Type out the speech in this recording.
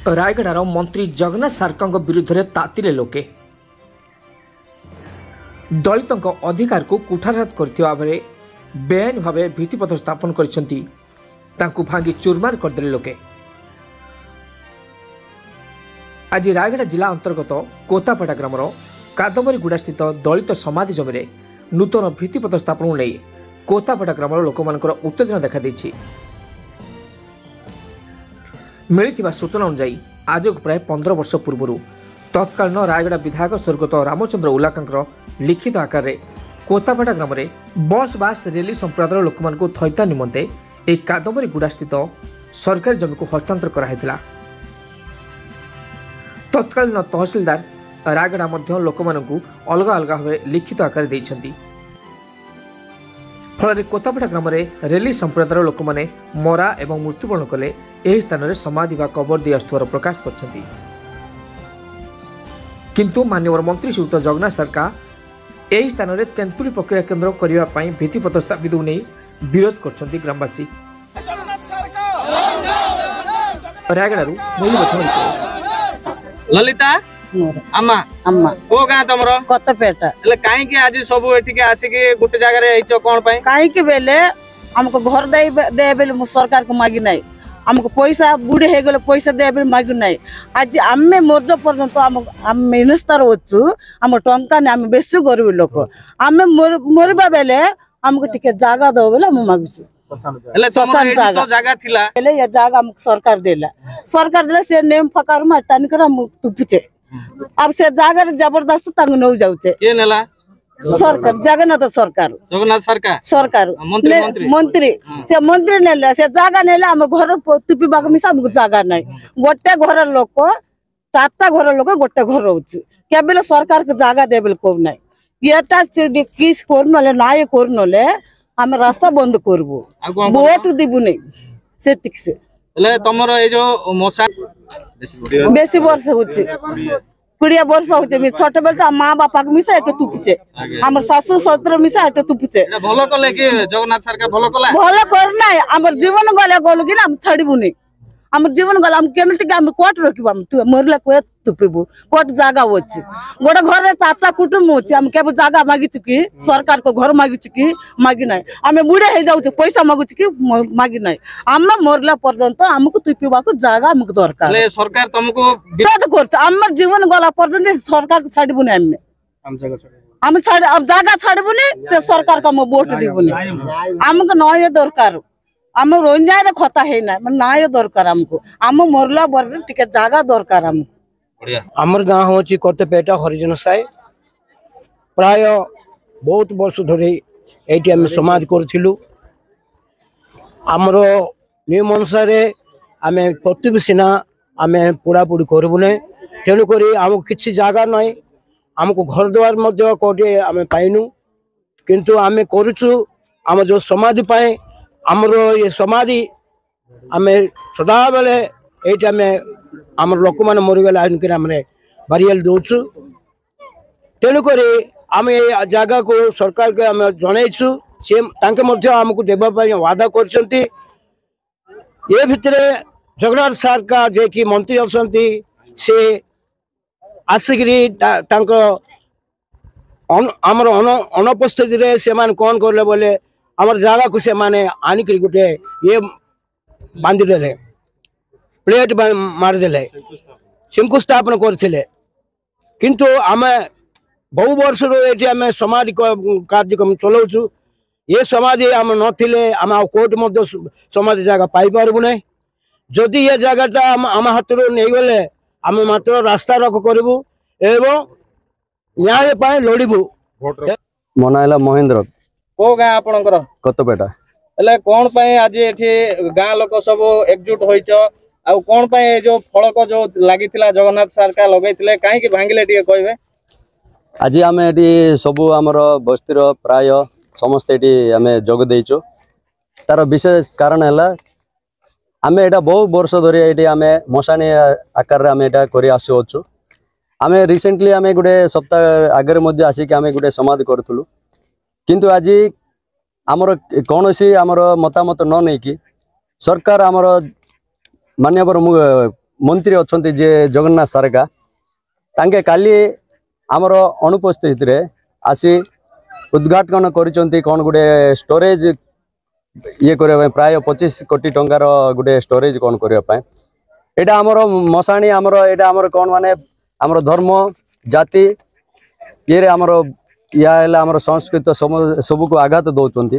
रायगढ़ मंत्री जगन्नाथ सारका विरुद्ध में तातिले लोके दलित अधिकार को कुठाराघात करथिबा बेले बेआईन भाव भित्तिपथ स्थापन करछंती तांकु भांगी चूरमार करदेले लोके। आज रायगढ़ जिला अंतर्गत कोतापाड़ा ग्रामर कादमरीगुड़ा स्थित दलित समाधि जमी नूतन भित्तिपथ स्थापन नहीं कोतापाड़ा ग्रामर लोक उत्तेजना देखा देछि। मिलिथिबा सूचना अनुसार आज प्राय 15 वर्ष पूर्व तत्कालीन रायगढ़ विधायक स्वर्गत रामचंद्र उल्लाकर लिखित आकार में कोतापाड़ा ग्राम में बस बास रेली संप्रदायर लोक मानक थैता निमंते एक कादमरीगुड़ा स्थित सरकारी जमी को हस्तांतर कराइथिला। तत्कालीन तहसीलदार रायगढ़ लोक मानक अलग अलग भाव लिखित आकार देइछंती। फल कोतापाड़ा ग्राम में रेली संप्रदायर लोक मैंने मरा एवं मृत्युवरण कले यह स्थान में समाधि व कबर दी आसुवर प्रकाश करछंती। किंतु माननीय मंत्री श्रीयुत जगन्नाथ सारका यह स्थान में तेंतुली प्रक्रिया केन्द्र करने भित्तिपथ स्थापित नहीं विरोध करछंती ग्रामवासी। रायगढ़ ललिता अम्मा अम्मा को गाँ तुमर कोतापेट कहीं आज सब एठिके आसिक गोटे जगह कौन कहीं बेले हमको घर दे बेले सरकार को मागी नहीं हमको पैसा बुढ़े हो गले पैसा दे बेले मागी नहीं। आज आम मर्ज पर्यंत आम मिनिस्टर होचु आम टंका नहीं आम बेसी गरीब लोक आम मरवा बेले हमको टिके जागा दो बेले हम मागुछु जगह थिला ये जागा हमको सरकार देला से नेम फकार में टानी कर हम तुपुचे अब से जागा जबरदस्त तंग नौ जाउचे के नेला सरकार जगन्नाथ सरकार मंत्री से मंत्री नेले से जागा नेले हम घर तुपीबा मिसा हमको जागा नहीं गोटे घर लोक 4टा घर लोक गोटे घर रोच केबेले सरकार के जागा देबेल को नहीं एटा किस करनले नाय करनले हम रास्ता बंद करबो वोट दिबु नहीं से ठीक से ले तमरो ए जो मोसा बेसी वर्ष होची 20 वर्ष होचे छोटे बेलटा माँ बापा के मिसा एटे तुपुचे हमर सासु ससुर मिसा एटे तुपुचे भलो कले कि जगन्नाथ सरकार भलो कला भलो करना हमर जीवन गले गलु कि हम छाड़बु नहीं हमर जीवन गला हम केमिति के हम कोट रखिबु हम मरले को तुपिबु कोट जागा होची गोटे घर रे 4टा कुटुंब होची हम केबे जागा मागी चुकी सरकार को घर मागी चुकी मागी नहीं हम बुढ़े हो जाउ पैसा मागु चुकी मागी नहीं हम मरला पर्यंत हमको तुपिबा को जागा हमको दरकार ले सरकार तुमको विरोध करछ हमर जीवन गला पर्यंत सरकार को छाड़बु नहीं हम छाड़ अब जागा छाड़बु नहीं से सरकार को हम वोट दिबु नहीं हमको न्याय दरकार आम रंजाय खता है ना न्याय दरकार हमको आम मरला बर टिके जागा दरकार हमको। आमर गाँ हूँ कोतापेट हरिजन साई प्राय बहुत वर्ष धरी ये आम समाज करूँ आमर नियम अनुसार आम प्रत्येक सिना आम पोड़ापोड़ी करूँ ना तेणुक आमको किसी जगह ना आमको घर द्वार कौटे आम पाइनु किंतु आम करुचु आम जो समाधि पाए आमर ये समाधि आम सदा बेले ये आम लोक मैंने मरीगले आनिक आम बारियाल दौचु तेणुक आम ये जगह को सरकार को आम जनईचु सी आमको देवाई वादा कर भितर जगन्नाथ सरकार जे कि मंत्री अच्छा से आसिक आमर अनुपस्थित से कौन कले बोले आमर जगह को से माने आनिक गोटे ये बांधिदे प्लेट मारिदे शंकुस्थापन करते किंतु आम बहु वर्ष ये आम समाधि कार्यक्रम चलाऊँ ये समाधि आम नथिले आम कोर्ट समाधि जगह पाई पारबु ना जदि ये जगह आम हाथ नहीं गले आम मात्र रास्ता रोक करूँ एवं न्याय पाए लड़बू। मनाइला महेंद्र को गाँ आपणकर कोतापेट एले कौन पाए आज एठी गाँ लोक सब एकजुट होइछ आ कौन पाए जो फलक जो लागिथिला जगन्नाथ सरकार लगैथिले काहे कि भांगिले टिके कहबे। आज आम एटी सबू आमर बस्तीर प्राय समस्त एटी आम जोग देइचो तार विशेष कारण है आम एटा बहुत वर्ष धरी ये आम मशाणी आकार आम एटा करि आसुछु आम रिसेंटली आम गोटे सप्ताह आगे आसिक आम गोटे समाधि करूँ किंतु आज आमर कौन सी आमर मतामत न नहीं कि सरकार आमर माननीय मंत्री अच्छा जे जगन्नाथ सारका तांके काली आमर अनुपस्थित रे आसी उद्घाटन करिसंती कौन गुटे स्टोरेज ये करबा प्राय 25 कोटी टंकार गुटे स्टोरेज कौन करबा एटा आमर मसाणी आमर एटा आमर कौन माने आमर धर्म जाति ये आमर या आमर संस्कृत सब को आघात दौरान